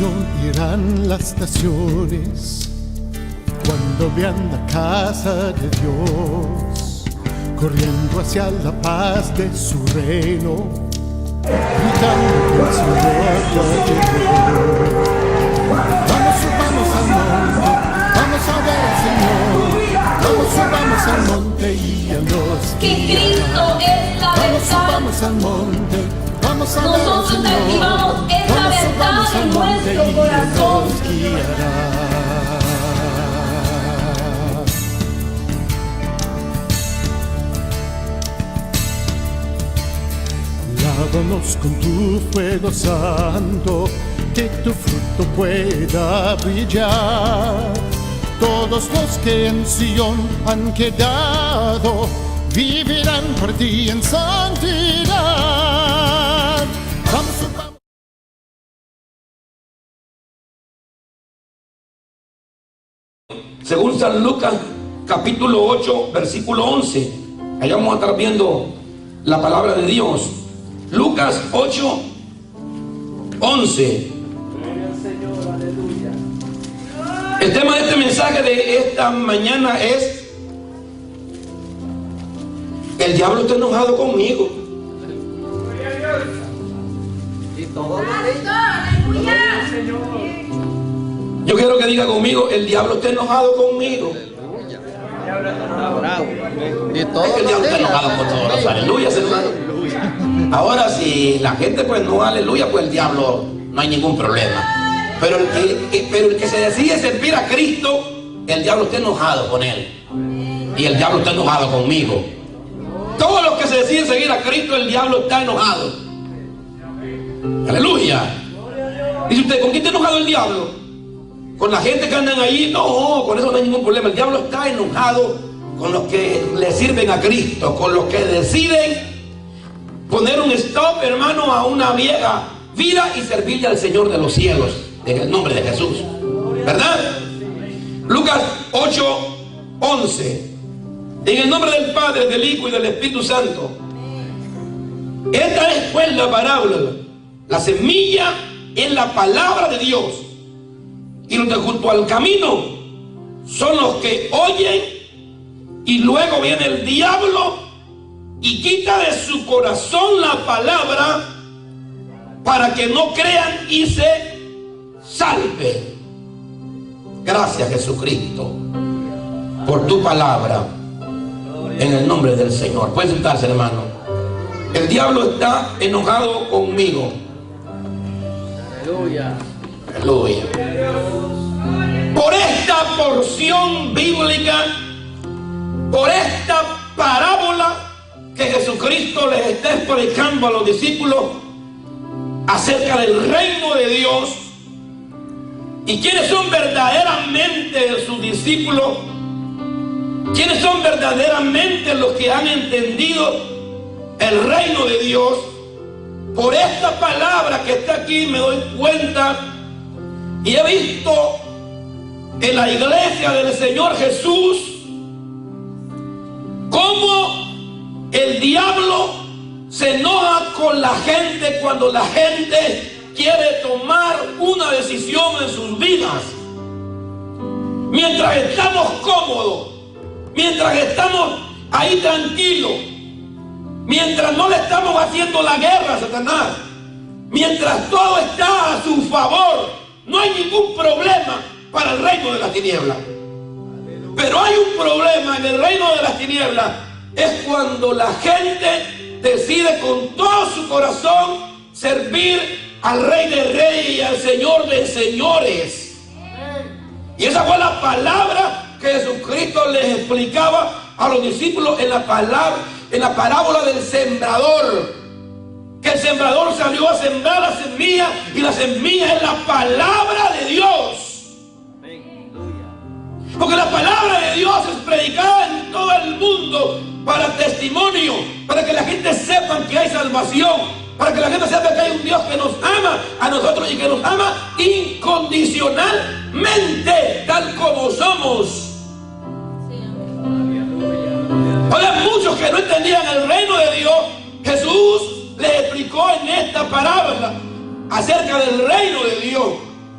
no irán las naciones cuando vean la casa de Dios, corriendo hacia la paz de su reino, gritando que el Señor ya llegó. Vamos, subamos al monte, vamos a ver al Señor. Vamos, subamos al monte y Él nos que Cristo es la Vamos, verdad. subamos al monte, vamos a ver al Nosotros Señor. activamos esta Vamos, verdad subamos en al monte nuestro y Él corazón. nos guiará. Lávanos con tu fuego santo, que tu fruto pueda brillar. Todos los que en Sion han quedado vivirán por ti en santidad. Vamos, vamos. Según San Lucas capítulo 8 versículo 11, allá vamos a estar viendo la palabra de Dios. Lucas 8, 11. El tema de este mensaje de esta mañana es: el diablo está enojado conmigo. Yo quiero que diga conmigo: el diablo está enojado conmigo. Es que el diablo está enojado con todos los aleluyas, hermano. Ahora, si la gente pues no aleluya, pues el diablo no hay ningún problema. Pero el que se decide servir a Cristo, el diablo está enojado con él. Y el diablo está enojado conmigo. Todos los que se deciden seguir a Cristo, el diablo está enojado. Aleluya. Dice usted: ¿con quién está enojado el diablo? ¿Con la gente que andan ahí? No, con eso no hay ningún problema. El diablo está enojado con los que le sirven a Cristo, con los que deciden poner un stop, hermano, a una vieja vida y servirle al Señor de los cielos, en el nombre de Jesús. ¿Verdad? Lucas 8, 11. En el nombre del Padre, del Hijo y del Espíritu Santo. Esta es pues la parábola. La semilla es la palabra de Dios. Y los de junto al camino son los que oyen, y luego viene el diablo y quita de su corazón la palabra para que no crean y se salven. Gracias, Jesucristo, por tu palabra, en el nombre del Señor. Pueden sentarse, hermano. El diablo está enojado conmigo. Aleluya. Aleluya. Por esta porción bíblica, por esta parábola que Jesucristo les está explicando a los discípulos acerca del reino de Dios y quiénes son verdaderamente sus discípulos, quiénes son verdaderamente los que han entendido el reino de Dios. Por esta palabra que está aquí me doy cuenta y he visto en la iglesia del Señor Jesús cómo el diablo se enoja con la gente cuando la gente quiere tomar una decisión en sus vidas. Mientras estamos cómodos, mientras estamos ahí tranquilos, mientras no le estamos haciendo la guerra a Satanás, mientras todo está a su favor, no hay ningún problema para el reino de las tinieblas. Pero hay un problema en el reino de las tinieblas. Es cuando la gente decide con todo su corazón servir al Rey de Reyes y al Señor de Señores. Y esa fue la palabra que Jesucristo les explicaba a los discípulos en la parábola del sembrador. Que el sembrador salió a sembrar la semilla, y la semilla es la palabra de Dios. Porque la palabra de Dios es predicada en todo el mundo para testimonio, para que la gente sepa que hay salvación, para que la gente sepa que hay un Dios que nos ama a nosotros y que nos ama incondicionalmente, tal como somos. Oigan, muchos que no entendían el reino de Dios, Jesús les explicó en esta parábola acerca del reino de Dios.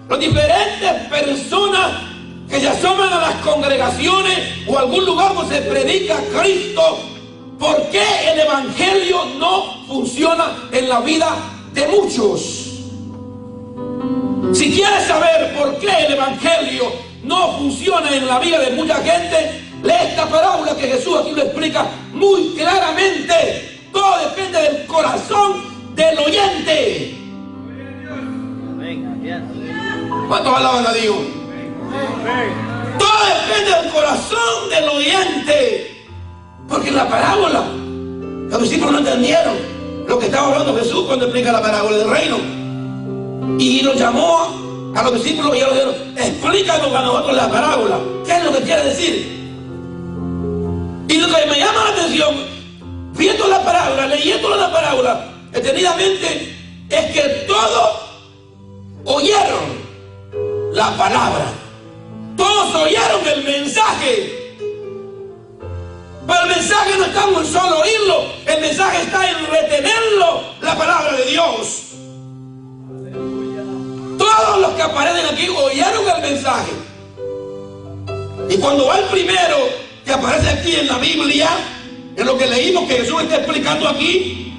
las diferentes personas que se asoman a las congregaciones o a algún lugar donde se predica a Cristo, ¿por qué el evangelio no funciona en la vida de muchos? Si quieres saber por qué el evangelio no funciona en la vida de mucha gente, lee esta parábola que Jesús aquí lo explica muy claramente. Todo depende del corazón del oyente. ¿Cuántos alaban a Dios? Todo depende del corazón del oyente. Porque en la parábola los discípulos no entendieron lo que estaba hablando Jesús cuando explica la parábola del reino. Y los llamó a los discípulos y ellos dijeron: explícanos a nosotros la parábola. ¿Qué es lo que quiere decir? Y lo que me llama la atención, viendo la parábola, leyendo la parábola detenidamente, es que todos oyeron la palabra. Todos oyeron el mensaje. Pero el mensaje no está en solo oírlo, el mensaje está en retenerlo, la palabra de Dios. Todos los que aparecen aquí oyeron el mensaje. Y cuando va el primero que aparece aquí en la Biblia, en lo que leímos que Jesús está explicando aquí,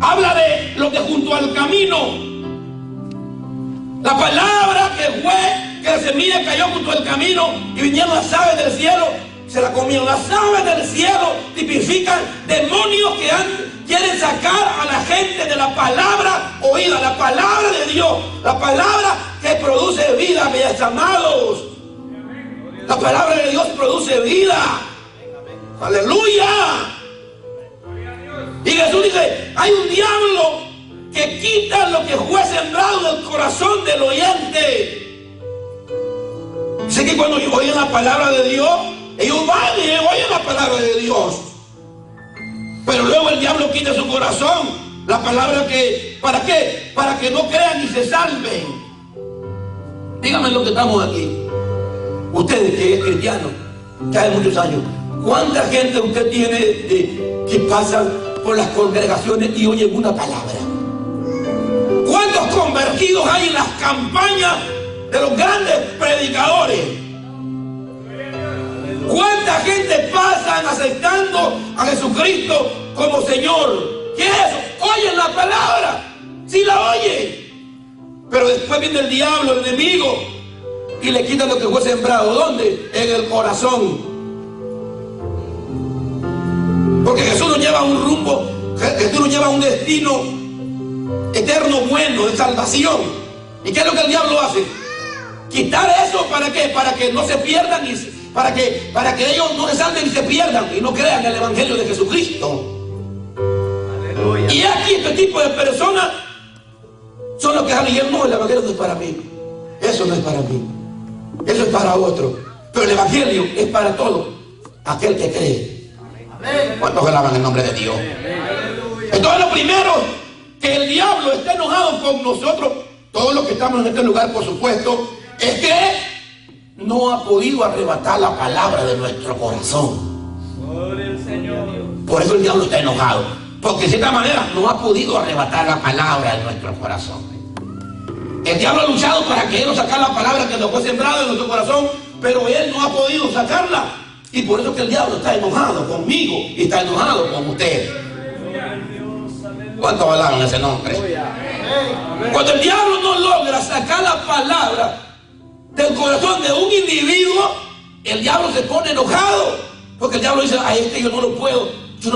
habla de lo que junto al camino, la palabra que fue, que la semilla cayó junto al camino y vinieron las aves del cielo, se la comieron. Las aves del cielo tipifican demonios que quieren sacar a la gente de la palabra oída, la palabra de Dios, la palabra que produce vida, mis amados. La palabra de Dios produce vida. Aleluya. Y Jesús dice: hay un diablo que quita lo que fue sembrado en el corazón del oyente. Sé que cuando oyen la palabra de Dios, ellos van y oyen la palabra de Dios. Pero luego el diablo quita su corazón la palabra que, ¿para qué? Para que no crean y se salven. Díganme lo que estamos aquí. Ustedes que es cristiano, que hace muchos años, ¿cuánta gente usted tiene que pasan por las congregaciones y oyen una palabra? ¿Cuántos convertidos hay en las campañas de los grandes predicadores? ¿Cuánta gente pasan aceptando a Jesucristo como Señor? ¿Qué es eso? Oyen la palabra, sí la oyen, pero después viene el diablo, el enemigo, y le quita lo que fue sembrado. ¿Dónde? En el corazón. Porque Jesús nos lleva a un rumbo, Jesús nos lleva a un destino eterno, bueno, de salvación. ¿Y qué es lo que el diablo hace? Quitar eso. ¿Para qué? Para que no se pierdan y para que ellos no se salven y se pierdan y no crean el evangelio de Jesucristo. Aleluya. Y aquí este tipo de personas son los que dicen: no, el evangelio no es para mí, eso no es para mí, eso es para otro. Pero el evangelio es para todo aquel que cree. ¿Cuántos alaban el nombre de Dios? Entonces, lo primero, que el diablo está enojado con nosotros, todos los que estamos en este lugar, por supuesto, es que no ha podido arrebatar la palabra de nuestro corazón. Por eso el diablo está enojado, porque de cierta manera no ha podido arrebatar la palabra de nuestro corazón. El diablo ha luchado para que él no sacar la palabra que nos fue sembrada en nuestro corazón, pero él no ha podido sacarla. Y por eso que el diablo está enojado conmigo y está enojado con usted. ¿Cuántos alaban ese nombre? Cuando el diablo no logra sacar la palabra del corazón de un individuo, el diablo se pone enojado, porque el diablo dice: a este yo no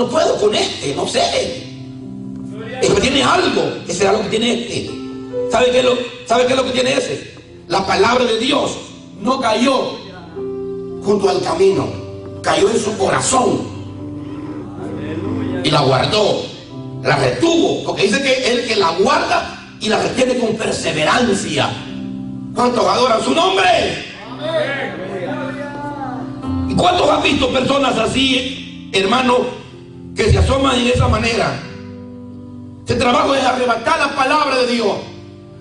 puedo con este, no sé. Este tiene algo, ese será lo que tiene este. ¿Sabe qué es lo que tiene ese? La palabra de Dios no cayó junto al camino, cayó en su corazón y la guardó, la retuvo, porque dice que el que la guarda y la retiene con perseverancia. ¿Cuántos adoran su nombre? ¿Y cuántos han visto personas así, hermano, que se asoman de esa manera? Ese trabajo es arrebatar la palabra de Dios.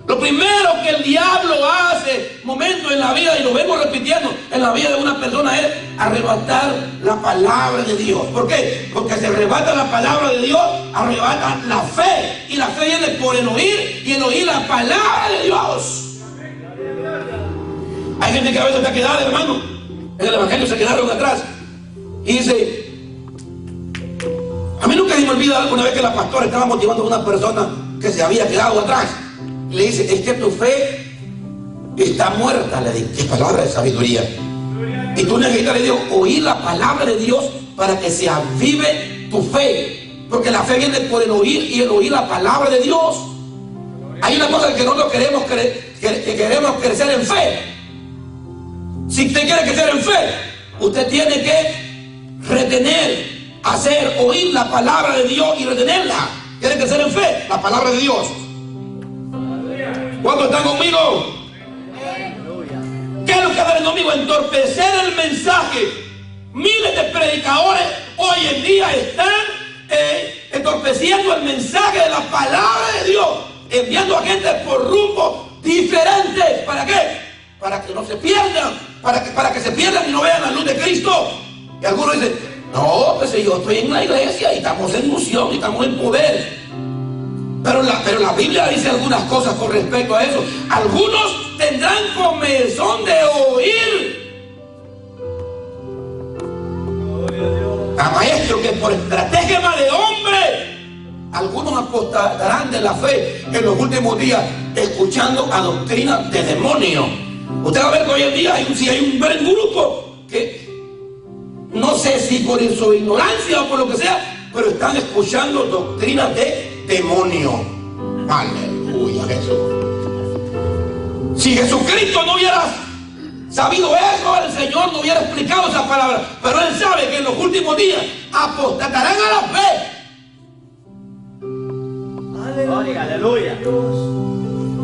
Lo primero que el diablo hace momento en la vida, y lo vemos repitiendo en la vida de una persona, es arrebatar la palabra de Dios. ¿Por qué? Porque se arrebata la palabra de Dios, arrebata la fe, y la fe viene por el oír, y el oír la palabra de Dios. Hay gente que a veces está quedada, hermano. En el evangelio se quedaron atrás. Y dice, a mí nunca se me olvida una vez que la pastora estaba motivando a una persona que se había quedado atrás. Y le dice, es que tu fe está muerta. Le dije, qué palabra de sabiduría. Y tú necesitas, le digo, oír la palabra de Dios para que se avive tu fe. Porque la fe viene por el oír, y el oír la palabra de Dios. Hay una cosa que nosotros queremos crecer en fe. Si usted quiere crecer en fe, usted tiene que retener, hacer, oír la palabra de Dios y retenerla. ¿Quiere crecer en fe? La palabra de Dios. ¿Cuántos están conmigo? ¿Qué es lo que hace el enemigo? Entorpecer el mensaje. Miles de predicadores hoy en día están entorpeciendo el mensaje de la palabra de Dios, enviando a gente por rumbos diferentes. ¿Para qué? Para que no se pierdan, para que se pierdan y no vean la luz de Cristo. Y algunos dicen, no, pues yo estoy en la iglesia y estamos en unción y estamos en poder. Pero la Biblia dice algunas cosas con respecto a eso. Algunos tendrán comezón de oír a maestros que por estratagema de hombre, algunos apostarán de la fe en los últimos días, escuchando a doctrinas de demonios. Usted va a ver que hoy en día hay un buen grupo que, no sé si por su ignorancia o por lo que sea, pero están escuchando doctrinas de demonio. Aleluya, Jesús. Si Jesucristo no hubiera sabido eso, el Señor no hubiera explicado esa palabra. Pero Él sabe que en los últimos días apostatarán a la fe. Aleluya.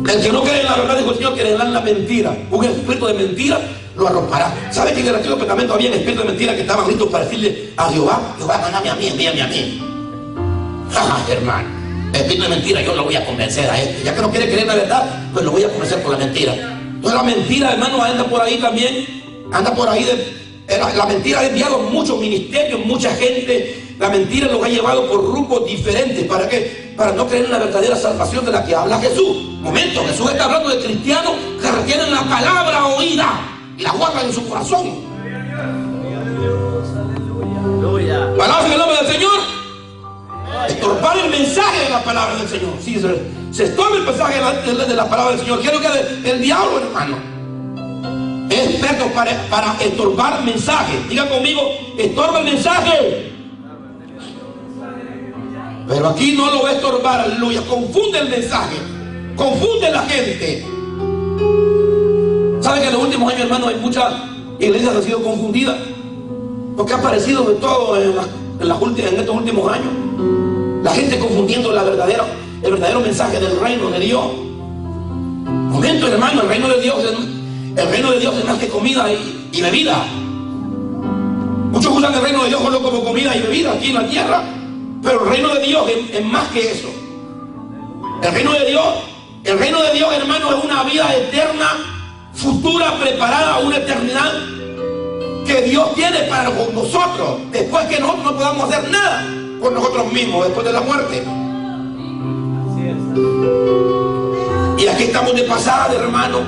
El que no cree en la verdad, dijo el Señor, creerá en la mentira. Un espíritu de mentira lo arropará. ¿Sabe que en el Antiguo Testamento había espíritus de mentira que estaban listos para decirle a Jehová, mándame a mí, envíame a mí? Hermano, el espíritu de mentira yo lo voy a convencer a este. Ya que no quiere creer en la verdad, pues lo voy a convencer por la mentira. Entonces la mentira, hermano, anda por ahí también. Anda por ahí. La mentira ha enviado muchos ministerios, mucha gente. La mentira los ha llevado por rumbos diferentes. ¿Para qué? Para no creer en la verdadera salvación de la que habla Jesús. Momento, Jesús está hablando de cristianos que retienen la palabra oída y la guardan en su corazón. Palabra en el nombre del Señor. Estorbar el mensaje de la palabra del Señor. Sí, se estorba el mensaje de la palabra del Señor. ¿Qué es lo que hace el diablo, hermano? Es experto para estorbar mensajes. Diga conmigo, estorba el mensaje. Pero aquí no lo va a estorbar, aleluya. Confunde el mensaje, confunde la gente. ¿Saben que en los últimos años, hermano, hay muchas iglesias que han sido confundidas? Porque ha aparecido de todo en estos últimos años. La gente confundiendo el verdadero mensaje del reino de Dios. Momento, hermano, el reino de Dios es más que comida y bebida. Muchos usan el reino de Dios solo como comida y bebida aquí en la tierra. Pero el reino de Dios es más que eso. El reino de Dios, hermano, es una vida eterna, futura, preparada a una eternidad que Dios tiene para nosotros, después que nosotros no podamos hacer nada por nosotros mismos, después de la muerte. Y aquí estamos de pasada, hermano.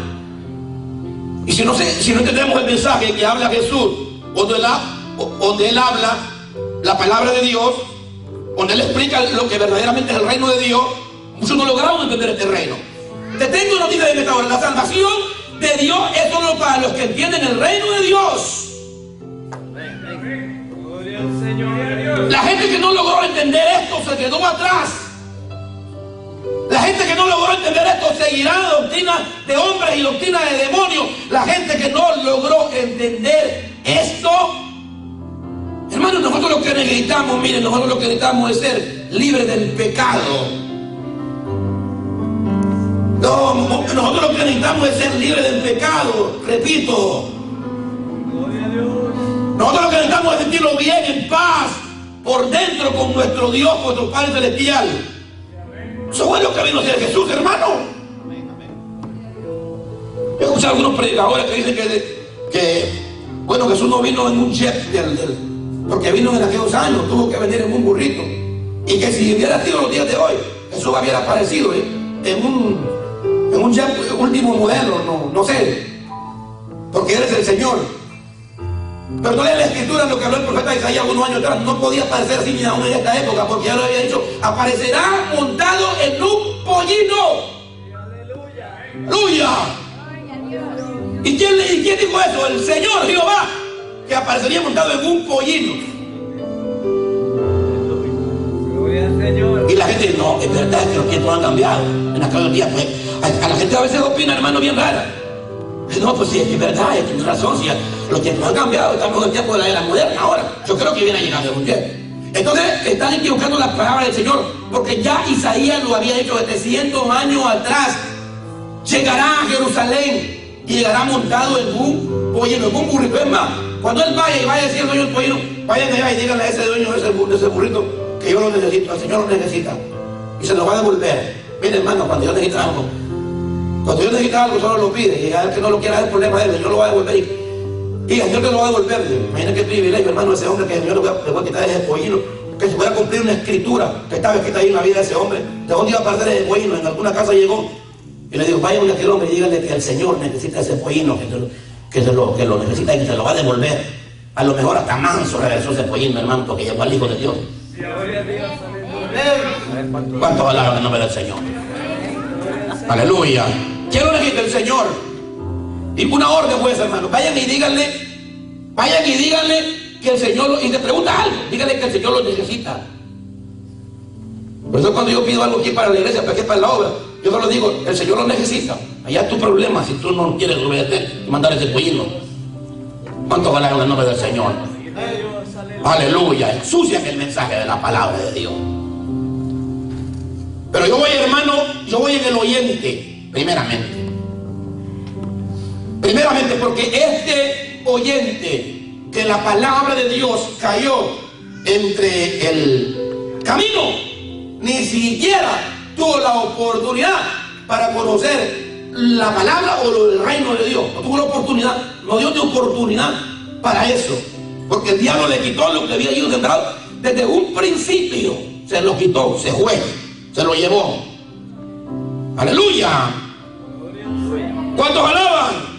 Y si no entendemos el mensaje que habla Jesús, donde Él habla la palabra de Dios, donde Él explica lo que verdaderamente es el reino de Dios, muchos no logramos entender este reino. Te tengo noticias en esta hora. La salvación de Dios es solo para los que entienden el reino de Dios. La gente que no logró entender esto se quedó atrás. La gente que no logró entender esto seguirá doctrinas de hombres y doctrinas de demonios. La gente que no logró entender esto, hermano, nosotros lo que necesitamos, miren, nosotros lo que necesitamos es ser libres del pecado. No, nosotros lo que necesitamos es ser libres del pecado, repito. Nosotros lo que necesitamos es sentirlo bien, en paz, por dentro con nuestro Dios, nuestro Padre Celestial. Eso es lo que vino a hacer Jesús, hermano. He escuchado algunos predicadores que dicen que Jesús no vino en un jet porque vino en aquellos años, tuvo que venir en un burrito. Y que si hubiera sido los días de hoy, Jesús hubiera aparecido en un jet último modelo, no sé. porque Él es el Señor. Pero no lee la escritura lo que habló el profeta Isaías algunos años atrás. No podía parecer así ni aún en esta época, porque ya lo había dicho: aparecerá montado en un pollino. ¡Aleluya! ¿Y quién dijo eso? El Señor Jehová, que aparecería montado en un pollino. Y la gente dice: no, es verdad que los tiempos han cambiado. En aquellos días, pues, a la gente a veces opina, hermano, bien rara. No, pues sí, es verdad, tiene razón. Si los tiempos han cambiado, estamos en el tiempo de la era moderna ahora. Yo creo que viene llegando un tiempo. Entonces, están equivocando las palabras del Señor, porque ya Isaías lo había dicho 700 años atrás. Llegará a Jerusalén y llegará montado en un pollino, en un burrito. Es más, cuando él vaya y vaya a decir al dueño del pollino, vayan allá y díganle a ese dueño de ese burrito que yo lo necesito, el Señor lo necesita, y se lo va a devolver. Mire, hermano, cuando yo necesito algo, solo lo pide, y a él que no lo quiera, es el problema de él, yo lo voy a devolver. Y el Señor te lo va a devolver. Imagina qué privilegio, hermano, ese hombre que el Señor le voy a quitar ese pollino, que se pueda cumplir una escritura que estaba escrita ahí en la vida de ese hombre. ¿De dónde iba a aparecer ese pollino? En alguna casa llegó y le dijo: vayan a aquel hombre y díganle que el Señor necesita ese pollino, que lo necesita y que se lo va a devolver. A lo mejor hasta manso regresó ese pollino, hermano, porque llegó al Hijo de Dios. ¿Cuánto alaban el nombre del Señor? Aleluya. ¿Quién lo necesita? El Señor. Y una orden, pues, hermano: vayan y díganle que el Señor y te pregunta algo, díganle que el Señor lo necesita. Por eso cuando yo pido algo aquí para la iglesia, para que es para la obra, yo solo digo: el Señor lo necesita. Allá es tu problema si tú no quieres obedecer y mandar ese pollino. ¿Cuánto vale en el nombre del Señor? Aleluya. Ensucian el mensaje de la palabra de Dios. Pero yo voy, hermano, en el oyente, primeramente, porque este oyente, que la palabra de Dios cayó entre el camino, ni siquiera tuvo la oportunidad para conocer la palabra o lo del reino de Dios. No tuvo la oportunidad, no dio ni oportunidad para eso, porque el diablo le quitó lo que había ido sembrado desde un principio. Se lo quitó, se fue, se lo llevó. Aleluya. ¿Cuántos alaban?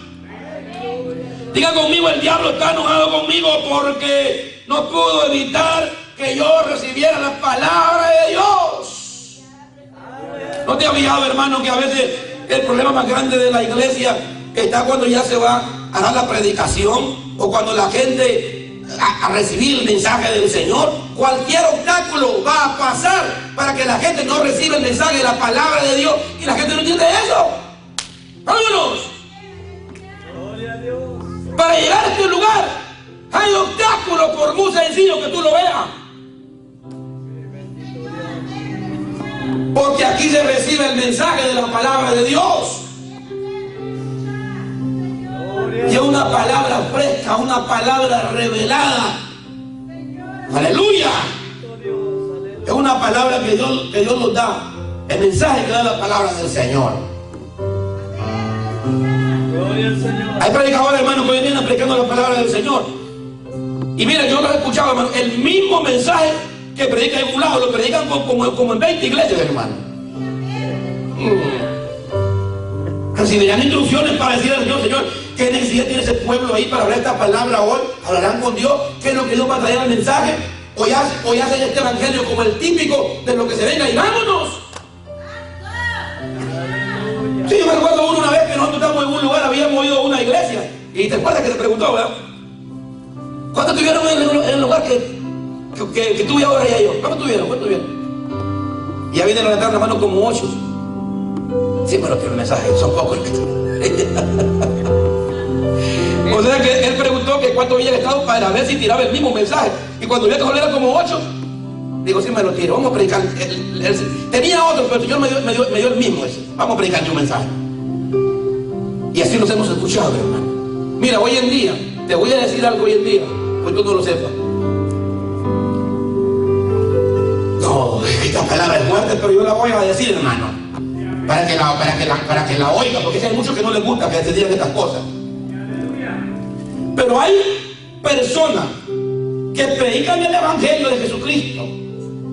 Diga conmigo: el diablo está enojado conmigo porque no pudo evitar que yo recibiera la palabra de Dios. ¿No te has fijado, hermano, que a veces el problema más grande de la iglesia está cuando ya se va a dar la predicación o cuando la gente a recibir el mensaje del Señor? Cualquier obstáculo va a pasar para que la gente no reciba el mensaje de la palabra de Dios, y la gente no entiende eso. ¡Vámonos! Para llegar a este lugar hay obstáculos, por muy sencillo que tú lo veas, porque aquí se recibe el mensaje de la palabra de Dios, y es una palabra fresca, una palabra revelada. Aleluya. Es una palabra que Dios nos da, el mensaje que da la palabra del Señor. Hay predicadores, hermano, que hoy vienen predicando la palabra del Señor, y mira, yo lo he escuchado, hermano, el mismo mensaje que predica en un lado lo predican como en 20 iglesias, hermano. Recibirían instrucciones para decir al Señor: Señor, ¿qué necesidad tiene ese pueblo ahí para hablar esta palabra hoy? ¿Hablarán con Dios? ¿Qué es lo que Dios va a traer al mensaje? ¿O ya hacen este evangelio como el típico de lo que se venga y vámonos? Sí, yo me recuerdo una vez que nosotros estábamos en un lugar, habíamos ido a una iglesia, y te acuerdas que te preguntó, ¿verdad? ¿Cuántos estuvieron en el lugar que tú y ahora y yo? ¿Cuántos estuvieron? Y ya vienen a levantar la mano como 8. Sí, pero que el mensaje son pocos. O sea que él preguntó que cuánto había estado para ver si tiraba el mismo mensaje, y cuando vio que solo era como 8, digo: sí, me lo tiro, vamos a predicar. Tenía otro, pero el Señor me dio el mismo ese. Vamos a predicar un mensaje. Y así nos hemos escuchado, hermano. Mira, hoy en día, te voy a decir algo hoy en día, pues tú no lo sepas. No, esta palabra es fuerte, pero yo la voy a decir, hermano, para que la oiga, porque hay muchos que no les gusta que se digan estas cosas. Pero hay personas que predican el evangelio de Jesucristo,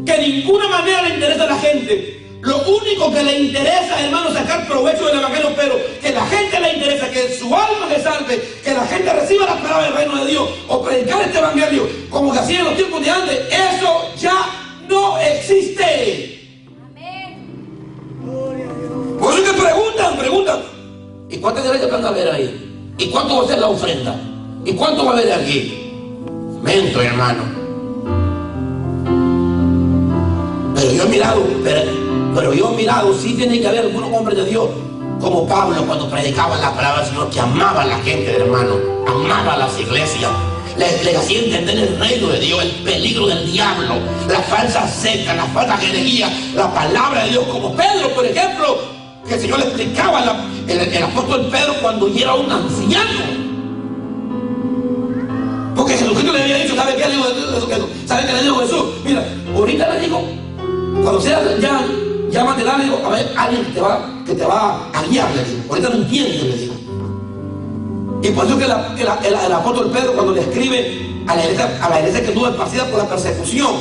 que de ninguna manera le interesa a la gente lo único que le interesa, hermano, sacar provecho del evangelio, pero que la gente le interesa, que su alma le salve, que la gente reciba la palabra del reino de Dios, o predicar este evangelio como se hacía en los tiempos de antes, eso ya no existe. Por eso que preguntan, ¿y cuántas iglesias van a haber ahí? ¿Y cuánto va a ser la ofrenda? ¿Y cuánto va a haber aquí? Mento, hermano. Pero yo he mirado, sí tiene que haber algunos hombres de Dios, como Pablo cuando predicaba la palabra del Señor, que amaba a la gente, hermano, amaba a las iglesias, le hacía entender el reino de Dios, el peligro del diablo, las falsas sectas, las falsas herejías, la palabra de Dios, como Pedro, por ejemplo, que el Señor le explicaba, el apóstol Pedro, cuando ya era un anciano. Porque Jesucristo le había dicho, ¿sabe qué le dijo? ¿Sabe qué le dijo Jesús? Mira, ahorita le digo, cuando sea ya más de edad, le digo, a ver, alguien que te va a guiar, le digo. Ahorita no entiendes, le digo. Y por eso que el apóstol Pedro, cuando le escribe a la iglesia que tuvo esparcida por la persecución,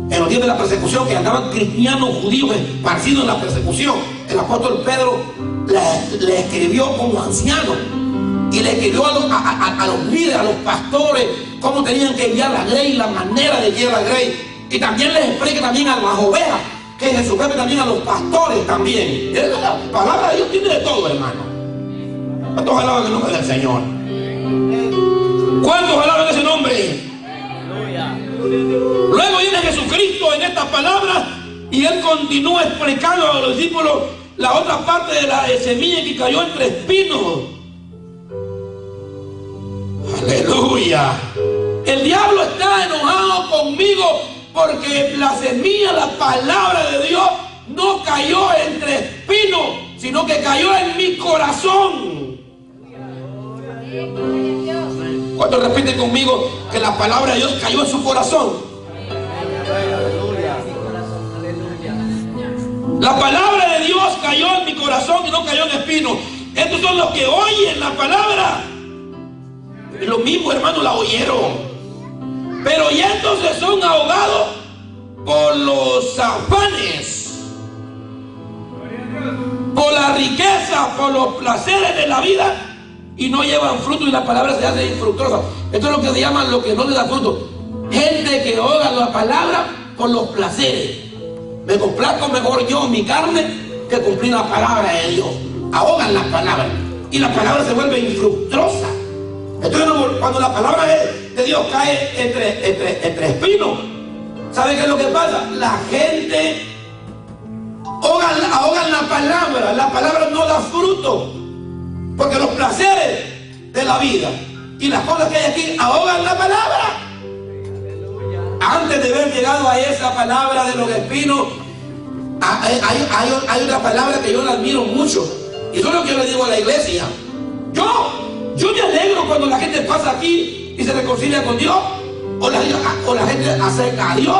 en los días de la persecución, que andaban cristianos judíos esparcidos en la persecución, el apóstol Pedro le escribió como anciano. Y le escribió a los líderes, a los pastores, cómo tenían que guiar la grey, la manera de guiar la grey. Y también les explica también a las ovejas, que Jesucristo también a los pastores también. La palabra de Dios tiene de todo, hermano. ¿Cuántos alaban el nombre del Señor? ¿Cuántos alaban ese nombre? Luego viene Jesucristo en estas palabras y Él continúa explicando a los discípulos la otra parte de la semilla que cayó entre espinos. Aleluya. El diablo está enojado conmigo porque la semilla, la palabra de Dios, no cayó entre espinos, sino que cayó en mi corazón. ¿Cuántos repiten conmigo que la palabra de Dios cayó en su corazón? La palabra de Dios cayó en mi corazón y no cayó en espinos. Estos son los que oyen la palabra. Lo mismo, hermano, la oyeron, pero ya entonces son ahogados por los afanes, por la riqueza, por los placeres de la vida, y no llevan fruto y la palabra se hace infructuosa. Esto es lo que se llama lo que no le da fruto. Gente que oiga la palabra por los placeres. Me complazco mejor yo mi carne que cumplir la palabra de Dios. Ahogan la palabra y la palabra se vuelve infructuosa. Entonces, cuando la palabra de Dios cae entre espinos, ¿sabe qué es lo que pasa? La gente ahogan la palabra no da fruto, porque los placeres de la vida y las cosas que hay aquí ahogan la palabra. Antes de haber llegado a esa palabra de los espinos, hay una palabra que yo la admiro mucho, y eso es lo que yo le digo a la iglesia. Yo me alegro cuando la gente pasa aquí y se reconcilia con Dios, o la gente acerca a Dios,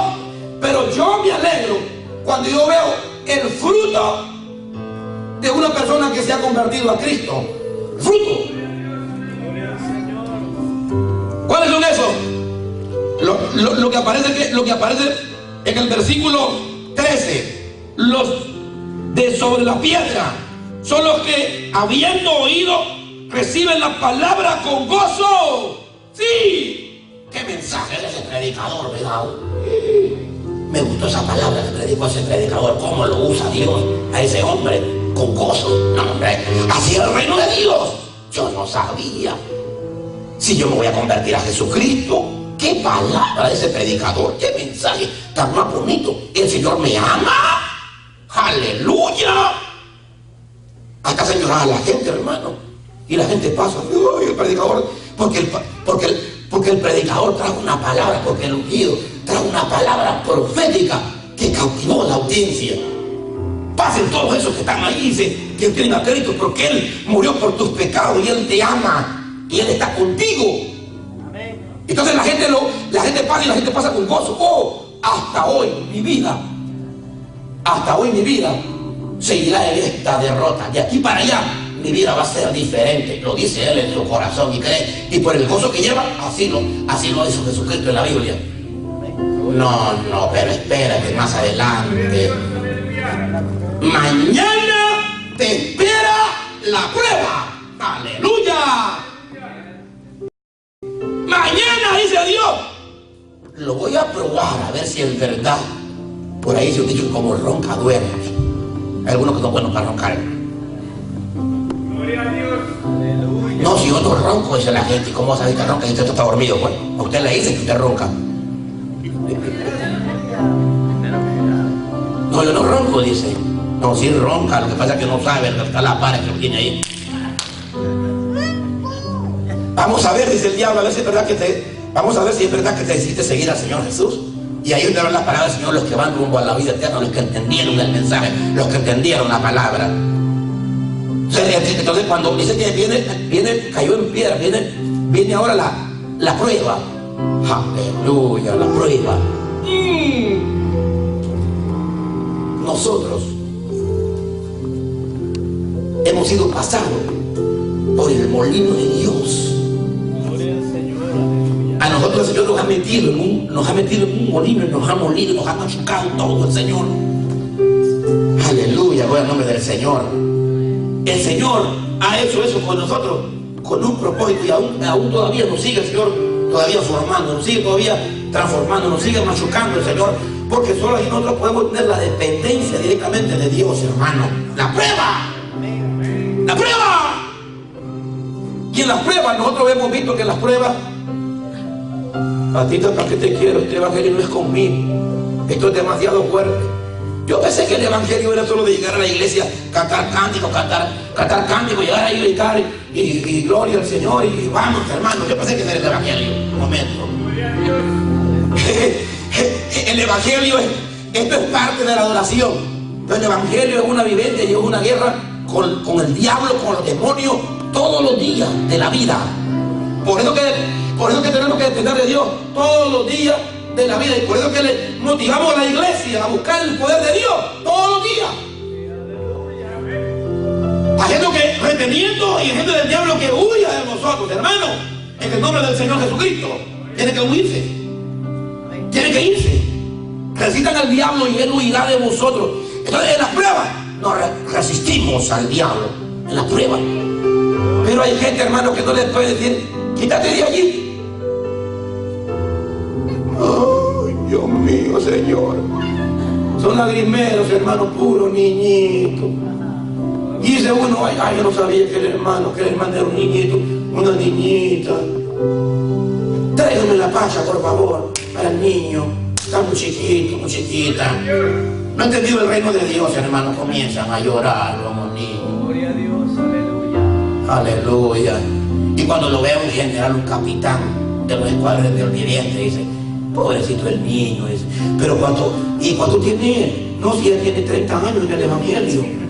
pero yo me alegro cuando yo veo el fruto de una persona que se ha convertido a Cristo. Fruto. ¿Cuáles son esos? Lo que aparece en el versículo 13. Los de sobre la piedra son los que, habiendo oído, reciben la palabra con gozo. Sí. ¿Qué mensaje de ese predicador, verdad? Me gustó esa palabra que predicó ese predicador. ¿Cómo lo usa Dios a ese hombre? Con gozo. No, hombre, así es el reino de Dios. Yo no sabía. Si yo me voy a convertir a Jesucristo, qué palabra de ese predicador, qué mensaje tan más bonito. El Señor me ama. Aleluya. Hasta se lloraba la gente, hermano. Y la gente pasa, uy, el predicador, porque el predicador trajo una palabra, porque el ungido trajo una palabra profética que cautivó la audiencia. Pasen todos esos que están ahí y dicen que tienen a Cristo porque Él murió por tus pecados y Él te ama y Él está contigo. Entonces la gente pasa y la gente pasa con gozo. Oh, hasta hoy mi vida seguirá en esta derrota. De aquí para allá mi vida va a ser diferente. Lo dice Él en su corazón y cree. Y por el gozo que lleva, así lo hizo Jesucristo en la Biblia. No, pero espérate más adelante. Mañana te espera la prueba. Aleluya. Mañana, dice Dios, lo voy a probar a ver si es verdad. Por ahí se ha dicho como ronca duerme. Hay algunos que son buenos para roncar. Gloria a Dios. No, si yo no ronco, dice la gente. ¿Cómo sabe que ronca si usted está dormido? Pues a usted le dice que usted ronca. No, yo no ronco, dice. No, sí ronca, lo que pasa es que no sabe, está la para que lo tiene ahí. Vamos a ver, dice el diablo, a ver si es verdad vamos a ver si es verdad que te decidiste seguir al Señor Jesús. Y ahí donde hablan las palabras del Señor, los que van rumbo a la vida eterna, los que entendieron el mensaje, los que entendieron la palabra. Entonces cuando dice que cayó en piedra, viene ahora la prueba. Aleluya, la prueba. Nosotros hemos sido pasados por el molino de Dios. A nosotros el Señor nos ha metido en un molino y nos ha molido, nos ha machucado todo el Señor. Aleluya, gloria al nombre del Señor. El Señor ha hecho eso con nosotros con un propósito y aún todavía nos sigue el Señor todavía formando, nos sigue todavía transformando, nos sigue machucando el Señor, porque solo así nosotros podemos tener la dependencia directamente de Dios, hermano. La prueba. La prueba. Y en las pruebas nosotros hemos visto que en las pruebas, Patita, ¿para qué te quiero? Este evangelio no es conmigo. Esto es demasiado fuerte. Yo pensé que el evangelio era solo de llegar a la iglesia, cantar cánticos, llegar ahí y gritar y gloria al Señor y vamos, hermano. Yo pensé que era el evangelio. Un momento. El evangelio esto es parte de la adoración. Entonces el evangelio es una vivencia y es una guerra con el diablo, con los demonios, todos los días de la vida. Por eso que tenemos que depender de Dios todos los días de la vida. Y por eso que le motivamos a la iglesia a buscar el poder de Dios todos los días. Haciendo que, reteniendo y gente del diablo que huya de nosotros, hermano, en el nombre del Señor Jesucristo. Tiene que huirse. Tiene que irse. Resistan al diablo y él huirá de vosotros. Entonces en las pruebas nos resistimos al diablo. En las pruebas. Pero hay gente, hermano, que no les puede decir, quítate de allí. Ay, Dios mío, Señor. Son lagrimeros, hermano, puro niñito. Y dice uno, ay, yo no sabía que el hermano era un niñito, una niñita. Tráigame la pacha, por favor, para el niño. Está muy chiquito, muy chiquita. No ha entendido el reino de Dios, hermano. Comienzan a llorar como niños. Gloria a Dios, aleluya. Aleluya. Y cuando lo ve un general, un capitán de los escuadrones del Oriente, dice, pobrecito el niño, dice. Pero cuánto tiene, no, si él tiene 30 años en el evangelio.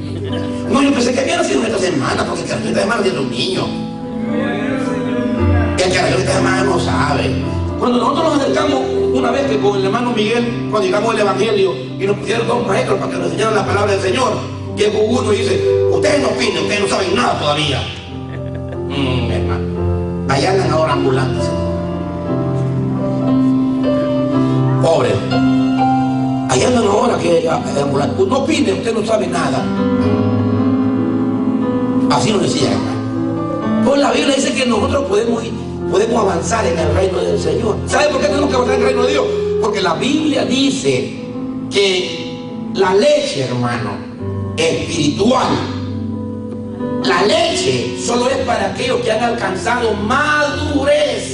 No, yo pensé que había nacido en esta semana, porque esta semana tiene un niño. El que nació esta semana no sabe. Cuando nosotros nos acercamos una vez que con el hermano Miguel, cuando llegamos al evangelio y nos pusieron dos maestros para que nos enseñaran la palabra del Señor, llegó uno y dice, ustedes no opinen, ustedes no saben nada todavía. Hermano, allá andan ahora ambulantes. Pobre. Allá andan ahora que ambulantes. No opinen, usted no sabe nada. Así nos decía, hermano. Pues la Biblia dice que nosotros podemos avanzar en el reino del Señor. ¿Sabe por qué tenemos que avanzar en el reino de Dios? Porque la Biblia dice que la leche, hermano, espiritual, la leche solo es para aquellos que han alcanzado madurez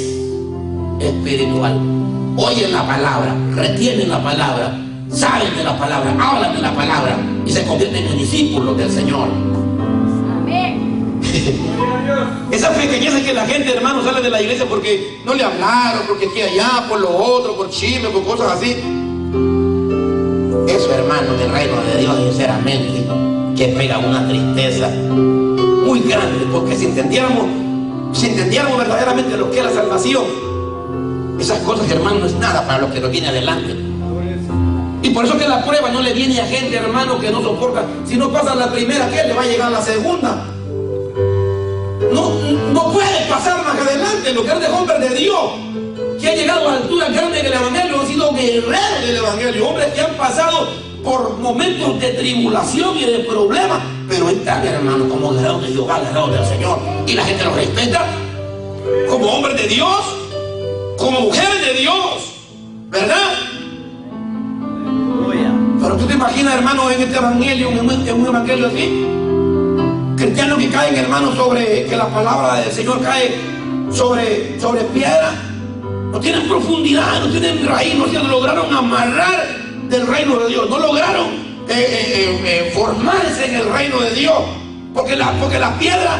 espiritual. Oyen la palabra, retienen la palabra, saben de la palabra, hablan de la palabra y se convierten en discípulos del Señor. Esas pequeñeces que la gente, hermano, sale de la iglesia porque no le hablaron, porque aquí allá, por lo otro, por chisme, por cosas así. Eso, hermano, del reino de Dios, sinceramente, que pega una tristeza muy grande, porque si entendiéramos verdaderamente lo que es la salvación, esas cosas, hermano, no es nada para lo que nos viene adelante. Y por eso que la prueba no le viene a gente, hermano, que no soporta. Si no pasa la primera, ¿qué le va a llegar la segunda? No puede pasar más adelante. Los grandes hombres de Dios que han llegado a alturas grandes del evangelio han sido guerreros del evangelio, hombres que han pasado por momentos de tribulación y de problemas, pero están, hermano, como guerreros de Jehová, guerreros del Señor, y la gente los respeta como hombres de Dios, como mujeres de Dios, ¿verdad? Pero tú te imaginas, hermano, en este evangelio, en un evangelio así, cristianos que caen, hermano, sobre que la palabra del Señor cae sobre piedra, no tienen profundidad, no tienen raíz, no se lograron amarrar del reino de Dios, no lograron formarse en el reino de Dios, porque la piedra,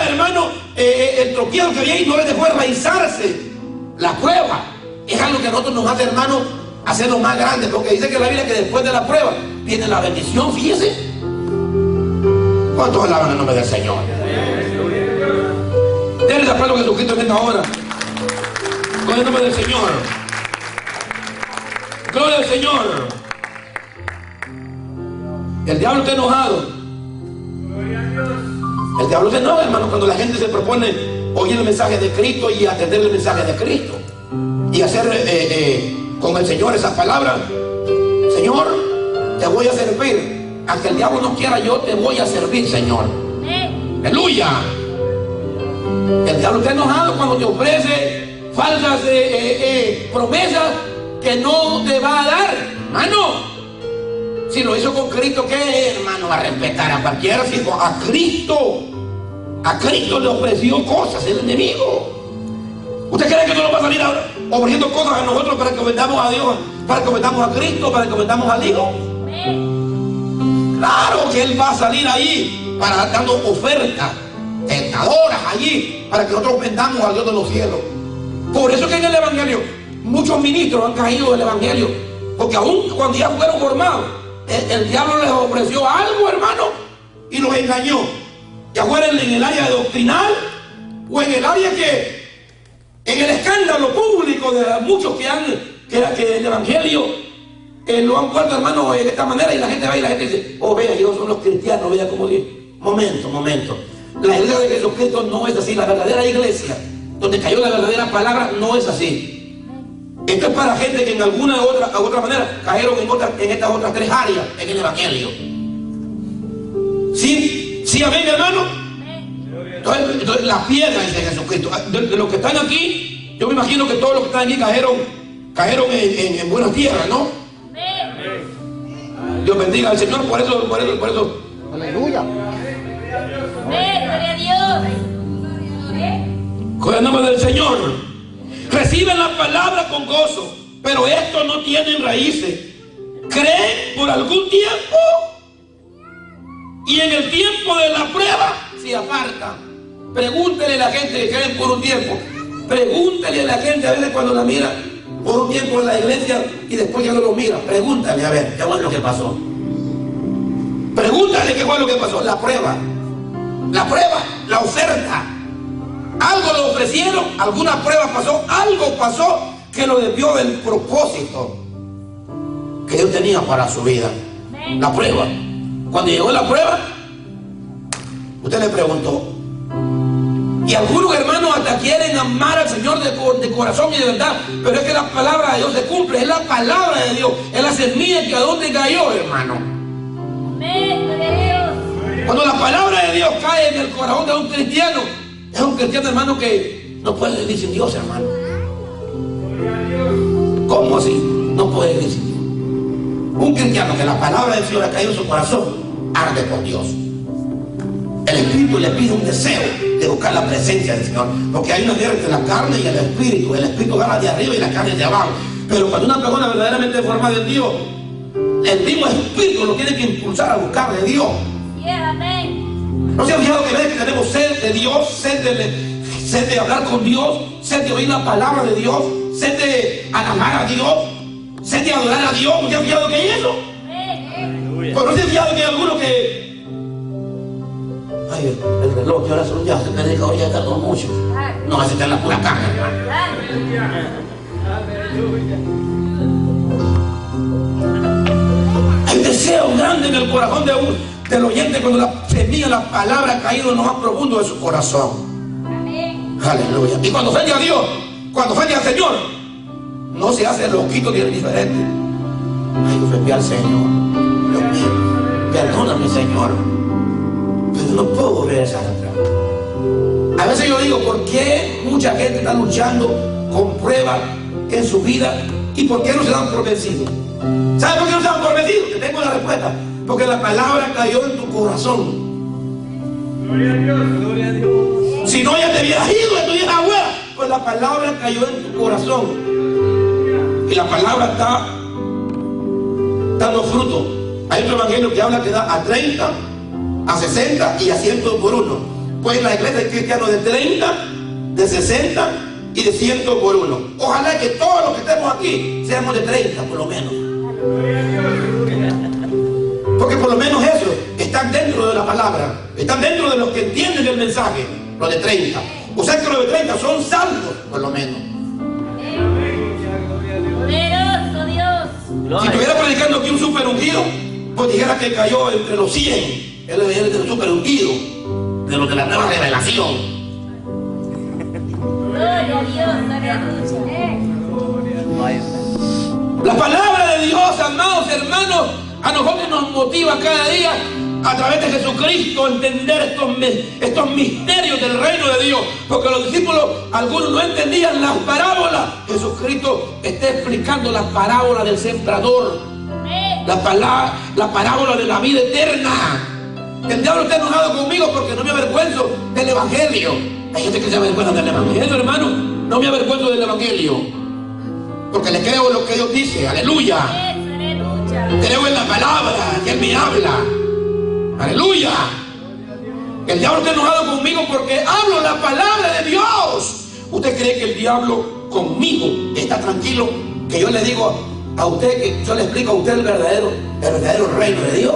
hermano, el tropiezo que había ahí no les dejó enraizarse. La prueba es algo que a nosotros nos hace, hermano, hacerlo más grande, porque dice que la Biblia que después de la prueba viene la bendición. Fíjese. ¿Cuántos alaban el nombre del Señor? Denle el aplauso a Jesucristo en esta hora. Con el nombre del Señor. Gloria al Señor. El diablo está enojado. El diablo se enoja, hermano, cuando la gente se propone oír el mensaje de Cristo y atender el mensaje de Cristo y hacer con el Señor esas palabras. Señor, te voy a servir. Aunque el diablo no quiera, yo te voy a servir, Señor. Aleluya. El diablo está enojado cuando te ofrece falsas promesas que no te va a dar, hermano. Si lo hizo con Cristo, ¿qué, hermano? Va a respetar a cualquiera. Si a Cristo le ofreció cosas el enemigo. ¿Usted cree que no nos va a salir ahora ofreciendo cosas a nosotros para que ofendamos a Dios, para que ofendamos a Cristo, para que ofendamos al Hijo? Claro que Él va a salir ahí para dando ofertas tentadoras allí para que nosotros ofendamos al Dios de los cielos. Por eso que en el Evangelio muchos ministros han caído del Evangelio, porque aún cuando ya fueron formados, el diablo les ofreció algo, hermano, y los engañó. Ya fuera en el área doctrinal o en el área en el escándalo público de muchos que el Evangelio lo han puesto, hermano, de esta manera, y la gente va y la gente dice, oh, vea, ellos son los cristianos, vea cómo dice. Momento. La iglesia de Jesucristo no es así. La verdadera iglesia, donde cayó la verdadera palabra, no es así. Esto es para gente que en alguna otra manera cayeron en estas otras tres áreas en el Evangelio. ¿Sí, amén, hermano? Entonces la piedra dice Jesucristo. De los que están aquí, yo me imagino que todos los que están aquí cayeron en buenas tierras, ¿no? Dios bendiga al Señor por eso. Aleluya. Gloria a Dios. Con el nombre del Señor. Reciben la palabra con gozo, pero estos no tienen raíces. Creen por algún tiempo y en el tiempo de la prueba se apartan. Pregúntele a la gente que creen por un tiempo. Pregúntele a la gente a veces cuando la mira por un tiempo en la iglesia y después ya no lo mira. Pregúntale a ver qué fue lo que pasó. Pregúntale qué fue lo que pasó. La prueba, la oferta. Algo le ofrecieron, alguna prueba pasó, algo pasó que lo desvió del propósito que Dios tenía para su vida. La prueba. Cuando llegó la prueba, usted le preguntó. Y algunos hermanos hasta quieren amar al Señor de corazón y de verdad, pero es que la palabra de Dios se cumple, es la palabra de Dios, es la semilla que a dónde cayó, hermano. Cuando la palabra de Dios cae en el corazón de un cristiano, es un cristiano, hermano, que no puede vivir sin Dios, hermano. ¿Cómo así? No puede vivir sin Dios. Un cristiano que la palabra del Señor ha caído en su corazón, arde por Dios. El Espíritu le pide un deseo de buscar la presencia del Señor, porque hay una guerra entre la carne y el Espíritu. El Espíritu gana de arriba y la carne de abajo. Pero cuando una persona verdaderamente formada en Dios, el mismo Espíritu lo tiene que impulsar a buscar de Dios. ¿No se ha fijado que a veces que tenemos sed de Dios, sed de hablar con Dios, sed de oír la palabra de Dios, sed de alabar a Dios, sed de adorar a Dios? ¿No se ha fijado que hay eso? Pero no se ha fijado que hay algunos que... Ay, el reloj, que ahora solo ya se me deja, ahora ya tardó mucho. No, ese está en la pura carne, hermano. Hay deseo grande en el corazón del oyente cuando la semilla, la palabra ha caído en lo más profundo de su corazón. Aleluya. Y cuando ofende a Dios, cuando ofende al Señor, no se hace loquito ni indiferente. Ay, ofendí al Señor. Dios mío, perdóname, Señor. Pero no puedo volver a esa atrás. A veces yo digo, ¿por qué mucha gente está luchando con pruebas en su vida? ¿Y por qué no se dan por vencidos? ¿Sabes por qué no se dan por vencidos? Te tengo la respuesta. Porque la palabra cayó en tu corazón. Gloria a Dios, gloria a Dios. Si no, ya te hubieras ido de tu vieja abuela. Pues la palabra cayó en tu corazón. Y la palabra está dando fruto. Hay otro evangelio que habla que da a 30, a 60 y a 100 por uno. Pues la iglesia es cristiana de 30, de 60 y de 100 por uno. Ojalá que todos los que estemos aquí seamos de 30 por lo menos. Porque por lo menos eso están dentro de la palabra, están dentro de los que entienden el mensaje, los de 30. O sea que los de 30 son salvos, por lo menos. Poderoso Dios. Si estuviera predicando aquí un super ungido, pues dijera que cayó entre los 100. Él es el super ungido, de los de la nueva revelación. Gloria a Dios, aleluya. La palabra de Dios, amados hermanos, a nosotros nos motiva cada día a través de Jesucristo a entender estos misterios del reino de Dios. Porque los discípulos, algunos no entendían las parábolas. Jesucristo está explicando la parábola del sembrador, la parábola de la vida eterna. El diablo está enojado conmigo porque no me avergüenzo del evangelio. Hay gente que se avergüenza del evangelio, hermano. No me avergüenzo del evangelio, porque le creo en lo que Dios dice. Aleluya. Creo en la palabra que Él me habla. Aleluya. El diablo está enojado conmigo porque hablo la palabra de Dios. ¿Usted cree que el diablo conmigo está tranquilo? Que yo le digo a usted, que yo le explico a usted el verdadero reino de Dios.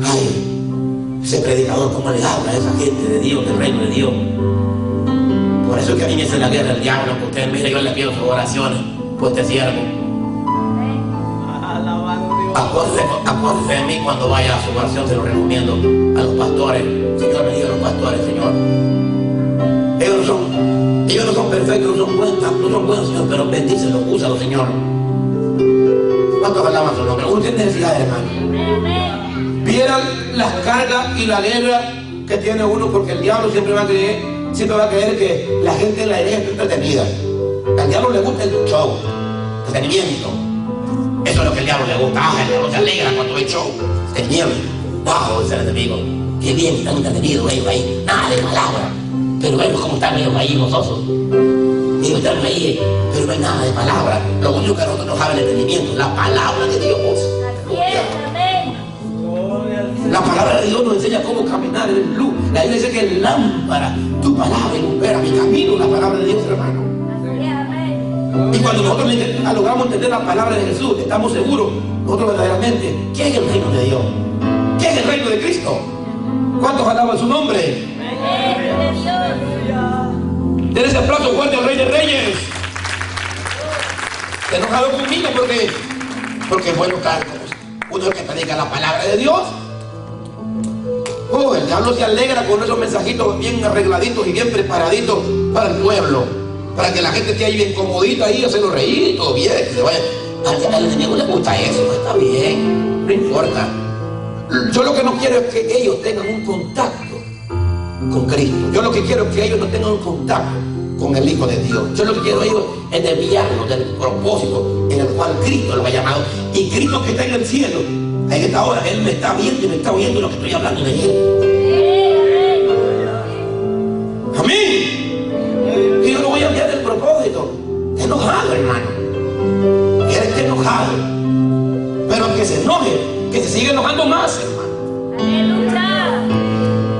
Ay, ese predicador, ¿cómo le habla a esa gente de Dios, del reino de Dios? Por eso es que a mí me hace la guerra el diablo. Que usted mire, yo le pido sus oraciones por este siervo. Acuérdese de mí cuando vaya a su oración. Se lo recomiendo a los pastores. Señor, me diga a los pastores, Señor. Ellos no son perfectos, no son buenos, Señor, pero bendícelos, úsalos, Señor. ¿Cuántos alaban su nombre? Uno tiene necesidad, hermano. Vieran las cargas y la guerra que tiene uno, porque el diablo siempre va a creer que la gente en la iglesia está entretenida. Al diablo le gusta el show, entretenimiento. Eso es lo que el diablo le gusta. El diablo se alegra cuando ve show, entretenimiento. Bajo dice el enemigo. Qué bien, están entretenidos ellos ahí. Nada de palabra. Pero vemos cómo están ellos ahí gozosos. Ellos están ahí, pero no hay nada de palabra. Lo único que a nosotros nos habla el entendimiento, la palabra de Dios. La palabra de Dios nos enseña cómo caminar en luz. La Biblia dice que es lámpara, tu palabra ilumina mi camino, la palabra de Dios, hermano. Y cuando nosotros logramos entender la palabra de Jesús, estamos seguros, nosotros verdaderamente, ¿qué es el reino de Dios? ¿Qué es el reino de Cristo? ¿Cuántos alaban su nombre? Den ese aplauso fuerte al Rey de Reyes. Está enojado conmigo porque bueno, tal uno es que predica la palabra de Dios. El diablo se alegra con esos mensajitos bien arregladitos y bien preparaditos para el pueblo, para que la gente esté ahí bien comodita ahí, hacerlo reír y todo bien, que se vaya. Al enemigo le gusta eso, está bien, no importa. Yo lo que no quiero es que ellos tengan un contacto con Cristo. Yo lo que quiero es que ellos no tengan un contacto con el Hijo de Dios. Yo lo que quiero ellos es desviarlos del propósito en el cual Cristo lo ha llamado. Y Cristo que está en el cielo, en esta hora, Él me está viendo y me está oyendo lo que estoy hablando de Él. Amén. Y yo lo voy a enviar del propósito. Está enojado, hermano. Él está enojado. Pero que se enoje, que se siga enojando más, hermano. Aleluya.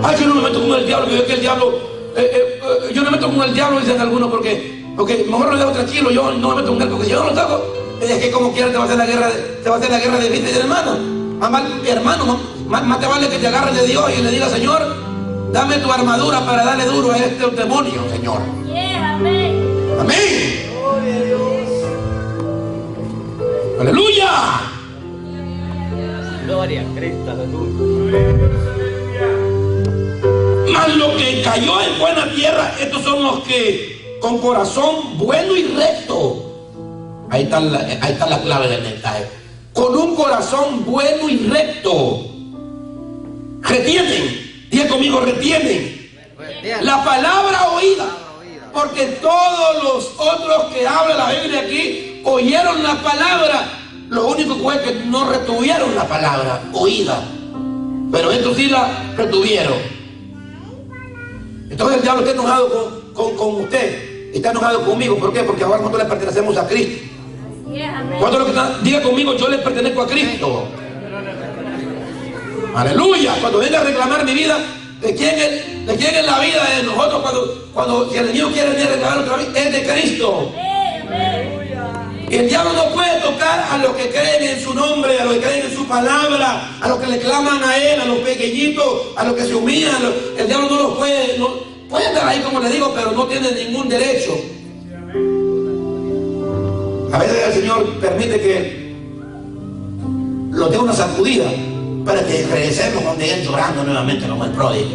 Ay, yo no me meto con el diablo, que el diablo, yo no me meto con el diablo, dicen algunos, porque mejor lo dejo tranquilo, yo no me meto con él, porque si yo no lo saco, es que como quiera te va a hacer la guerra de vida y de hermano. Más te vale que te agarres de Dios y le digas, Señor, dame tu armadura para darle duro a este demonio, Señor. Amén. Amén. Aleluya. Gloria a Cristo, aleluya. Mas lo que cayó en buena tierra, estos son los que con corazón bueno y recto. Ahí está la clave del mensaje. Con un corazón bueno y recto. Retienen. Diga conmigo, retienen la palabra oída. Porque todos los otros que habla la Biblia aquí oyeron la palabra. Lo único que fue que no retuvieron la palabra oída. Pero estos sí la retuvieron. Entonces el diablo está enojado con usted. Está enojado conmigo. ¿Por qué? Porque ahora nosotros le pertenecemos a Cristo. ¿Cuántos lo que están? Diga conmigo, yo le pertenezco a Cristo. Aleluya. Cuando venga a reclamar mi vida, ¿de quién es la vida de nosotros? Cuando si el enemigo quiere venir a reclamar otra vez, es de Cristo. Y el diablo no puede tocar a los que creen en su nombre, a los que creen en su palabra, a los que le claman a él, a los pequeñitos, a los que se humillan. El diablo no los puede, puede estar ahí como le digo, pero no tiene ningún derecho. A veces el Señor permite que lo dé una sacudida para que regresemos donde Él llorando nuevamente como el pródigo.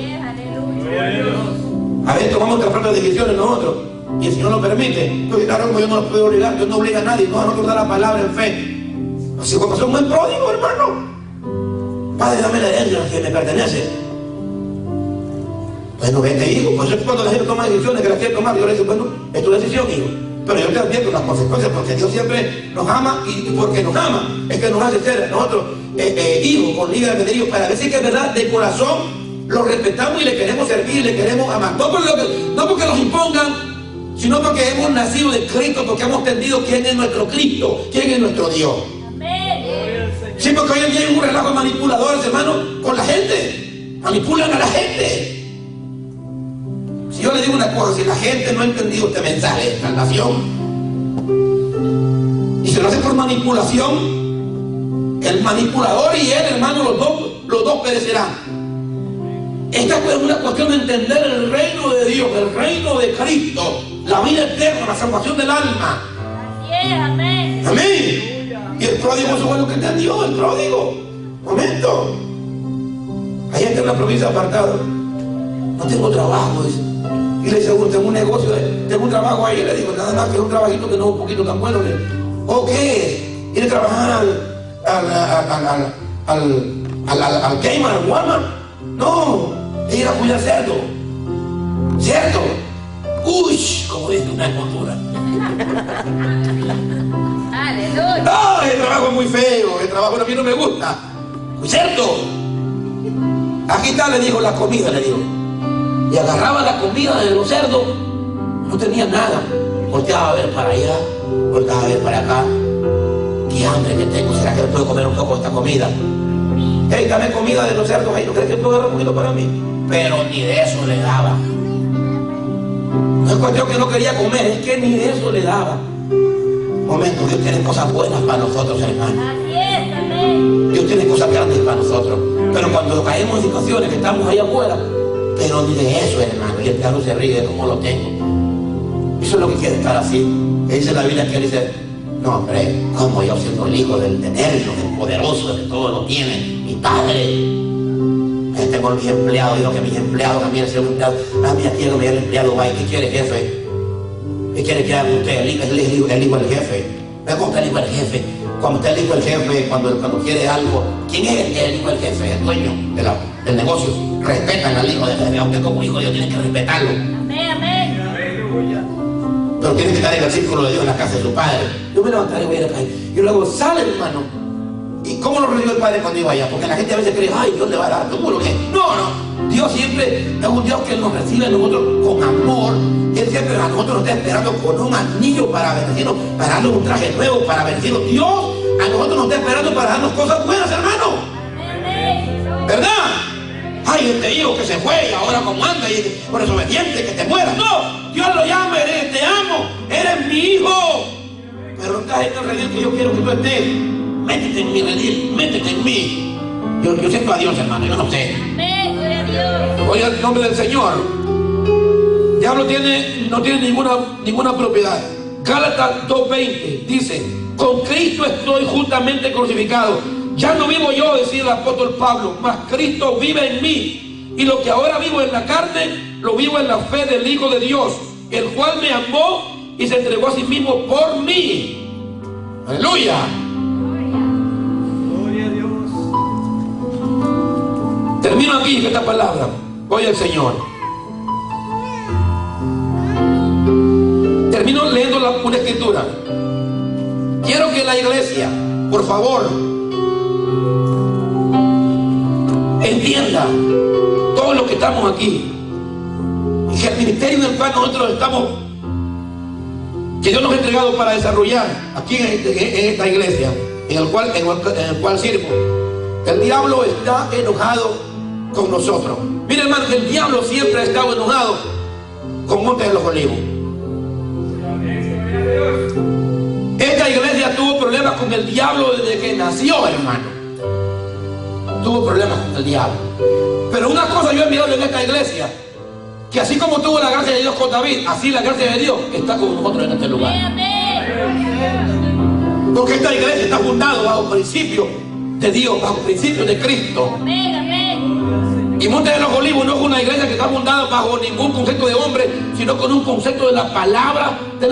A veces tomamos nuestras propias decisiones nosotros y el Señor lo permite. Pues claro, como yo no lo puedo obligar, yo no obliga a nadie, no, nosotros da la palabra en fe. Así como soy un buen pródigo, hermano. Padre, dame la herencia que me pertenece. Bueno, vete, hijo. Por eso cuando la gente toma decisiones que las quiere tomar, yo le digo, bueno, es tu decisión, hijo. Pero yo te advierto las consecuencias, porque Dios siempre nos ama y porque nos ama es que nos hace ser nosotros hijos con libre albedrío, para decir que es verdad, de corazón lo respetamos y le queremos servir, le queremos amar. No porque nos impongan, sino porque hemos nacido de Cristo, porque hemos entendido quién es nuestro Cristo, quién es nuestro Dios. Sí, porque hoy en día hay un relajo de manipuladores, hermano, con la gente. Manipulan a la gente. Si yo le digo una cosa, si la gente no ha entendido este mensaje de salvación y se lo hace por manipulación, el manipulador y él, hermano, los dos perecerán. Esta es una cuestión de entender el reino de Dios, el reino de Cristo, la vida eterna, la salvación del alma. Así es, amén. Amén. Y el pródigo, eso fue lo que entendió, el pródigo. Momento. Allá está en la provincia apartada. No tengo trabajo, dice. Y le dice, tengo un negocio, tengo un trabajo ahí. Y le digo, nada más que es un trabajito que no es un poquito tan bueno. ¿O qué? ¿Quiere trabajar al Kmart, al Walmart? No, es ir a cuidar cerdo. ¿Cierto? Uy, como dice una escultura. Aleluya. No, el trabajo es muy feo, el trabajo a mí no me gusta. ¿Cierto? Aquí está, le dijo, la comida, le dijo. Y agarraba la comida de los cerdos, no tenía nada. Volteaba a ver para allá, volteaba a ver para acá. Qué hambre que tengo, ¿será que me puedo comer un poco de esta comida? Hey, dame comida de los cerdos ahí, ¿no crees que puedo agarrar un poquito para mí? Pero ni de eso le daba. No es cuestión que no quería comer, es que ni de eso le daba. Momento, Dios tiene cosas buenas para nosotros, hermano. Así es, amén. Dios tiene cosas grandes para nosotros. Pero cuando caemos en situaciones que estamos ahí afuera, pero ni de eso, hermano, y el diablo se ríe de cómo lo tengo. Eso es lo que quiere estar así. Que dice la Biblia, que él dice, no, hombre, como yo siendo el hijo del eterno, del poderoso, del que todo lo tiene, mi padre. Tengo mis empleados, digo que mis empleados también sean empleados. A mí aquí no me da el empleado, va, ¿qué quiere, jefe? ¿Qué quiere que haga usted? El hijo del jefe. Me gusta el hijo del jefe. Cuando usted es el hijo del jefe, cuando quiere algo, ¿quién es el hijo del jefe? El dueño del negocio. Respetan al hijo del jefe, aunque como hijo Dios tiene que respetarlo. Amén, amén. Pero tiene que estar en el círculo de Dios, en la casa de su padre. Yo me levantaré y voy a ir acá. Y luego sale, hermano. ¿Y cómo lo recibió el Padre cuando iba allá? Porque la gente a veces cree, ay, Dios le va a dar todo lo que... No. Dios siempre es un Dios que nos recibe a nosotros con amor. Él siempre a nosotros nos está esperando con un anillo para bendecirnos, para darnos un traje nuevo, para bendecirnos. Dios a nosotros nos está esperando para darnos cosas buenas, hermano. ¿Verdad? Ay, este hijo que se fue y ahora como anda y por desobediente, que te mueras. No, Dios lo llama, te amo, eres mi hijo. Pero no estás en el redil que yo quiero que tú estés. Métete en mi redil, métete en mí. Yo siento a Dios, hermano, yo no sé. Amén, gloria a Dios. Oiga el nombre del Señor. El diablo no tiene ninguna propiedad. Gálatas 2:20 dice, con Cristo estoy justamente crucificado. Ya no vivo yo, decía el apóstol Pablo, mas Cristo vive en mí. Y lo que ahora vivo en la carne, lo vivo en la fe del Hijo de Dios, el cual me amó y se entregó a sí mismo por mí. Aleluya. Gloria a Dios. Termino aquí con esta palabra. Oye al Señor. Termino leyendo una escritura. Quiero que la iglesia, por favor, entienda todos los que estamos aquí, y que el ministerio en el cual nosotros estamos, que Dios nos ha entregado para desarrollar aquí en esta iglesia, en el cual sirvo, el diablo está enojado con nosotros. Mire, hermano, que el diablo siempre ha estado enojado con Monte de los Olivos. Esta iglesia tuvo problemas con el diablo desde que nació, hermano. Tuvo problemas con el diablo. Pero una cosa yo he mirado en esta iglesia, que así como tuvo la gracia de Dios con David, así la gracia de Dios está con nosotros en este lugar. Porque esta iglesia está fundada bajo principios de Dios, bajo principios de Cristo. Y Monte de los Olivos no es una iglesia que está fundada bajo ningún concepto de hombre, sino con un concepto de la palabra de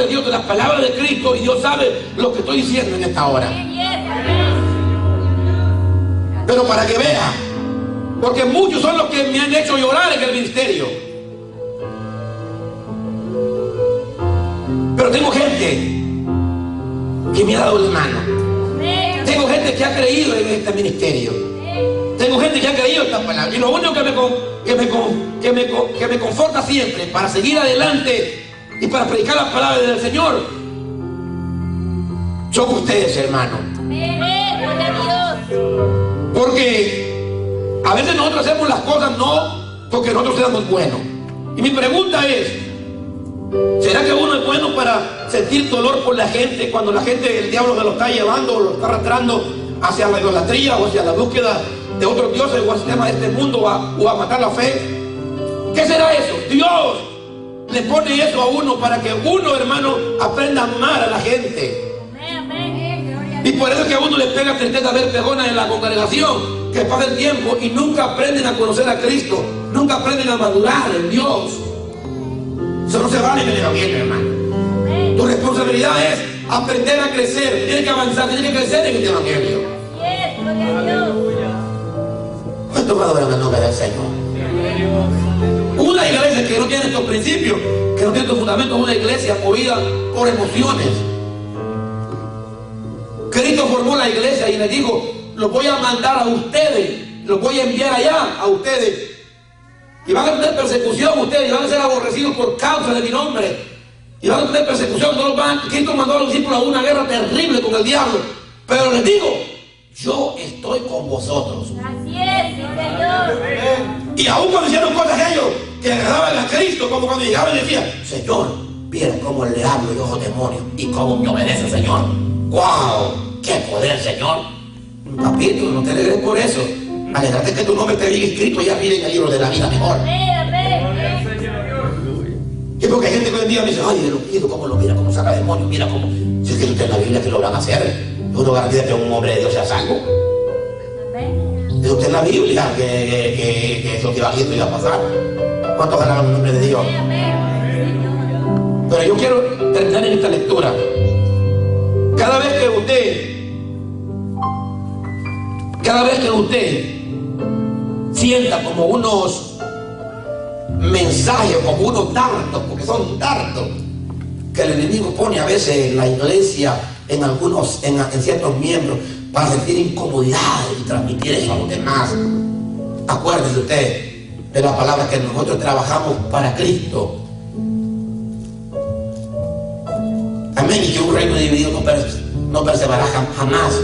Dios, de la palabra de Cristo. Y Dios sabe lo que estoy diciendo en esta hora. Pero para que vea, porque muchos son los que me han hecho llorar en el ministerio. Pero tengo gente que me ha dado la mano. Tengo gente que ha creído en este ministerio. Tengo gente que ha creído esta palabra. Y lo único que me conforta siempre para seguir adelante y para predicar la palabra del Señor son ustedes, hermanos. Porque a veces nosotros hacemos las cosas no porque nosotros seamos buenos. Y mi pregunta es, ¿será que uno es bueno para sentir dolor por la gente cuando la gente, el diablo se lo está llevando o lo está arrastrando hacia la idolatría o hacia la búsqueda de otros dioses o al sistema de este mundo o a matar la fe? ¿Qué será eso? Dios le pone eso a uno para que uno, hermano, aprenda a amar a la gente. Y por eso es que a uno le pega tristeza ver personas en la congregación que pasa el tiempo y nunca aprenden a conocer a Cristo, nunca aprenden a madurar en Dios. Eso no se vale en el evangelio, hermano. Tu responsabilidad es aprender a crecer. Tienes que avanzar, tienes que crecer en este evangelio. ¿Cuánto va a adorar el nombre del Señor? Una iglesia que no tiene estos principios, que no tiene estos fundamentos, es una iglesia movida por emociones. Cristo formó la iglesia y les dijo: los voy a mandar a ustedes, los voy a enviar allá a ustedes. Y van a tener persecución ustedes, y van a ser aborrecidos por causa de mi nombre. Y van a tener persecución. Cristo mandó a los discípulos a una guerra terrible con el diablo. Pero les digo, yo estoy con vosotros. Así es, Señor. Y aún cuando hicieron cosas ellos que agradaban a Cristo, como cuando llegaban y decían: Señor, mira cómo le hablo yo a los demonios y cómo me obedece, Señor. ¡Wow! ¡Qué poder, Señor! Papito, no te alegres por eso. Alegrate que tu nombre esté bien escrito y ya viene en el libro de la vida mejor. Y porque hay gente que hoy en día me dice: ay, lo pido, cómo lo mira, cómo saca demonios, mira cómo. Si es que usted en la Biblia que lo van a hacer. Uno garantiza que un hombre de Dios sea salvo. Dice usted en la Biblia que eso que iba haciendo iba a pasar. ¿Cuántos ganaron el nombre de Dios? Pero yo quiero terminar en esta lectura. Cada vez que usted sienta como unos mensajes, como unos dardos, porque son dardos que el enemigo pone a veces en la iglesia, en ciertos miembros, para sentir incomodidad y transmitir eso a los demás. Acuérdese usted de las palabras que nosotros trabajamos para Cristo. Amén. Y que un reino dividido no perseverará jamás.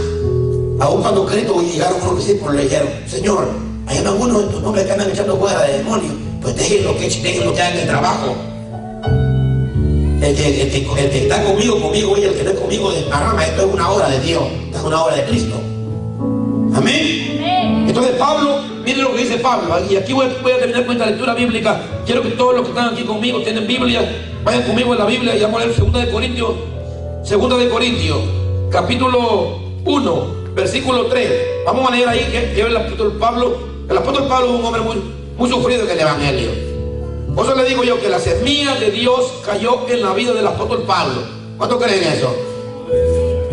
Aún cuando Cristo llegaron unos discípulos, le dijeron: Señor, hay algunos de tus nombres que andan echando fuera de demonios. Pues déjenlo que hagan el trabajo. El que está conmigo, y el que no es conmigo, desparrama. Esto es una obra de Dios, esto es una obra de Cristo. Amén. Entonces Pablo, miren lo que dice Pablo, y aquí voy a terminar con esta lectura bíblica. Quiero que todos los que están aquí conmigo, tienen Biblia, vayan conmigo en la Biblia y vamos a leer 2 de Corintios, capítulo 1, versículo 3. Vamos a leer ahí que el apóstol Pablo. El apóstol Pablo es un hombre muy sufrido en el evangelio. Por eso le digo yo que la semilla de Dios cayó en la vida del apóstol Pablo. ¿Cuántos creen eso?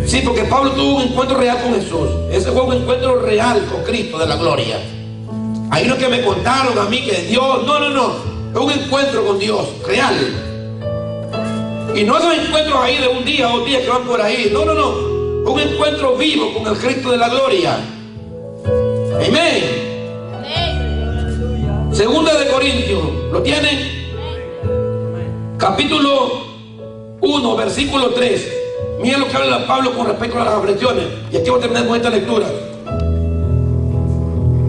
Sí, porque Pablo tuvo un encuentro real con Jesús. Ese fue un encuentro real con Cristo de la gloria. Ahí no es que me contaron a mí que Dios, no. Es un encuentro con Dios real. Y no esos encuentros ahí de un día o 2 días que van por ahí. No. Un encuentro vivo con el Cristo de la gloria. Amén. Segunda de Corintios, ¿lo tienen? Capítulo 1, versículo 3. Miren lo que habla Pablo con respecto a las aflicciones. Y aquí voy a terminar con esta lectura.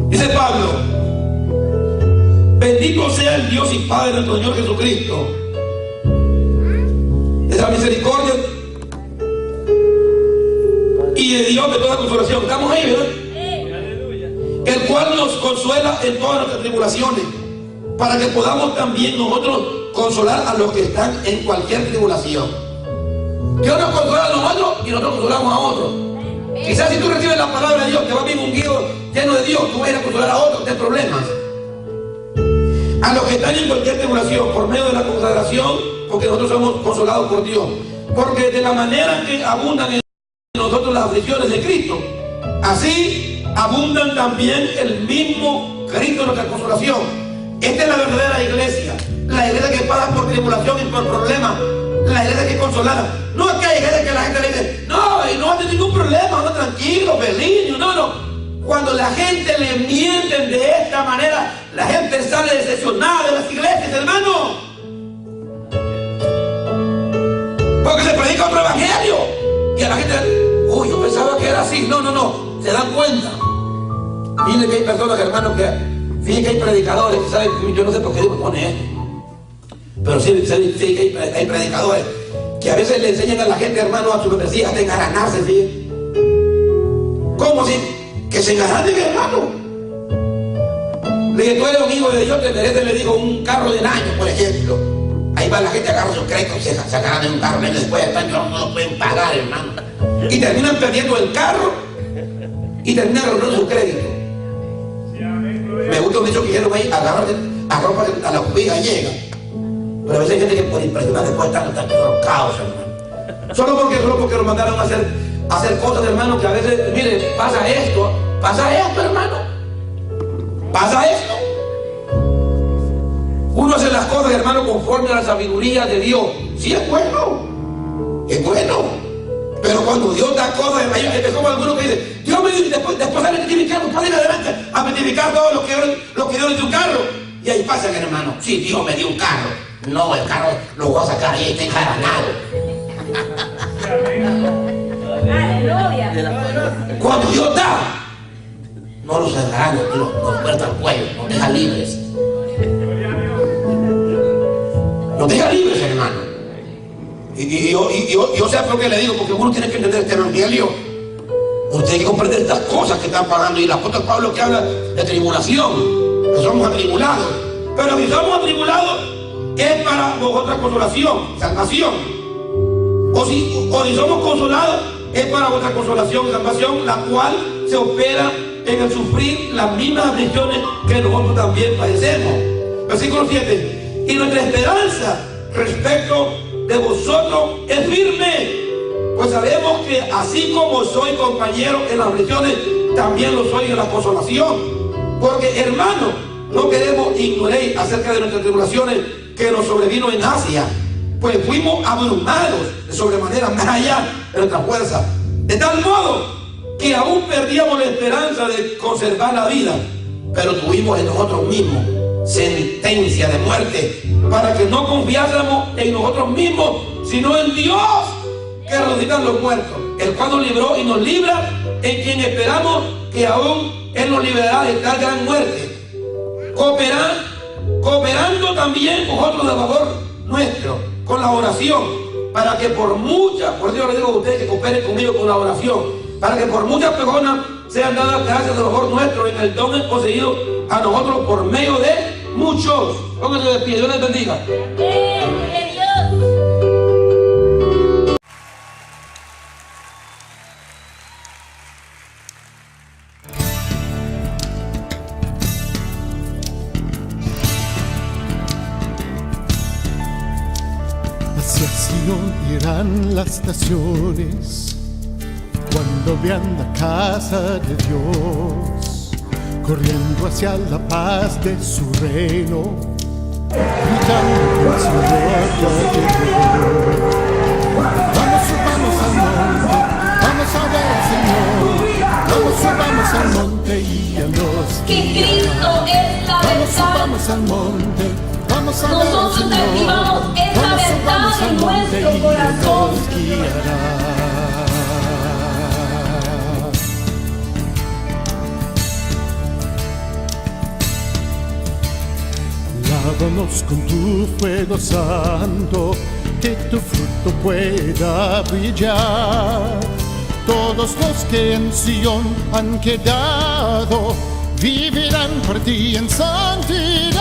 Dice Pablo: bendito sea el Dios y Padre de nuestro Señor Jesucristo, de la misericordia y de Dios de toda consolación. Estamos ahí, ¿verdad? El cual nos consuela en todas nuestras tribulaciones, para que podamos también nosotros consolar a los que están en cualquier tribulación. Dios nos consuela a nosotros y nosotros consolamos a otros. Quizás si tú recibes la palabra de Dios, te vas bien ungido, lleno de Dios, tú vas a ir a consolar a otros que tienen problemas. A los que están en cualquier tribulación, por medio de la consagración, porque nosotros somos consolados por Dios. Porque de la manera que abundan en nosotros las aflicciones de Cristo, así abundan también el mismo Cristo en nuestra consolación. Esta es la verdadera iglesia. La iglesia que pasa por tribulación y por problemas. La iglesia que es consolada. No es que hay iglesia que la gente le dice, no, y no va a tener ningún problema, no, tranquilo, feliz, no. Cuando la gente le mienten de esta manera, la gente sale decepcionada de las iglesias, hermano. Porque se predica otro evangelio. Y a la gente, uy, yo pensaba que era así. No. Se dan cuenta. Miren que hay personas, hermanos, que fíjense que hay predicadores que saben, yo no sé por qué Dios pone esto. Pero sí que hay predicadores que a veces le enseñan a la gente, hermano, a su membresía hasta engaranarse, ¿sí? ¿Cómo así? Que se enganen, hermano. Le dije, tú eres un hijo de Dios, te mereces, le digo, un carro del año, por ejemplo. Ahí va la gente a agarrar su crédito, se sacarán de un carro, y después de años no lo pueden pagar, hermano. Y terminan perdiendo el carro y terminan agarrando su crédito. Me gusta un dicho que dijeron ahí, arropa a la cubija y llega. Pero a veces hay gente que por impresionar después están caos, hermano. Solo porque lo mandaron a hacer cosas, hermano, que a veces, mire, pasa esto, hermano. Pasa esto. Uno hace las cosas, hermano, conforme a la sabiduría de Dios. Sí, es bueno. Pero cuando Dios da cosas, es como algunos que dicen, Dios me dio, después sale a testificar, para ir adelante a testificar todo lo que Dios le dio un carro. Y ahí pasa, hermano, sí, Dios me dio un carro. No, el carro lo voy a sacar y está encaranado. Aleluya. Cuando Dios da, no los engaña, los muertos al cuello, nos deja libres. Nos deja libres, hermano. Y yo sé por qué le digo, porque uno tiene que entender este evangelio. Uno tiene que comprender estas cosas que están pasando. Y el apóstol Pablo que habla de tribulación, que somos atribulados. Pero si somos atribulados, es para vosotras consolación, salvación. O si somos consolados, es para vuestra consolación, salvación, la cual se opera en el sufrir las mismas aflicciones que nosotros también padecemos. Versículo 7. Y nuestra esperanza respecto de vosotros es firme, pues sabemos que así como soy compañero en las aflicciones, también lo soy en la consolación. Porque, hermanos, no queremos ignorar acerca de nuestras tribulaciones que nos sobrevino en Asia, pues fuimos abrumados de sobremanera más allá de nuestra fuerza, de tal modo que aún perdíamos la esperanza de conservar la vida, pero tuvimos en nosotros mismos sentencia de muerte, para que no confiásemos en nosotros mismos, sino en Dios que resucita los muertos, el cual nos libró y nos libra, en quien esperamos que aún Él nos librará de tal gran muerte, cooperando también vosotros de favor nuestro con la oración, para que por Dios le digo a ustedes que cooperen conmigo con la oración, para que por muchas personas sean dadas gracias de favor nuestro en el don concedido a nosotros por medio de muchos. Pónganse de pie, Dios les bendiga. Hacia Sion irán las naciones Cuando vean la casa de Dios, corriendo hacia la paz de su reino, gritando que el Señor ya llegó. Vamos, subamos al monte, vamos a ver al Señor. Vamos, subamos al monte y a los Que Cristo es la Vamos, verdad. subamos al monte, vamos a ver al Nosotros Señor. activamos esa Vamos, verdad subamos al en monte nuestro y Él corazón. nos guiará. Lávanos con tu fuego santo, que tu fruto pueda brillar. Todos los que en Sion han quedado vivirán por ti en santidad.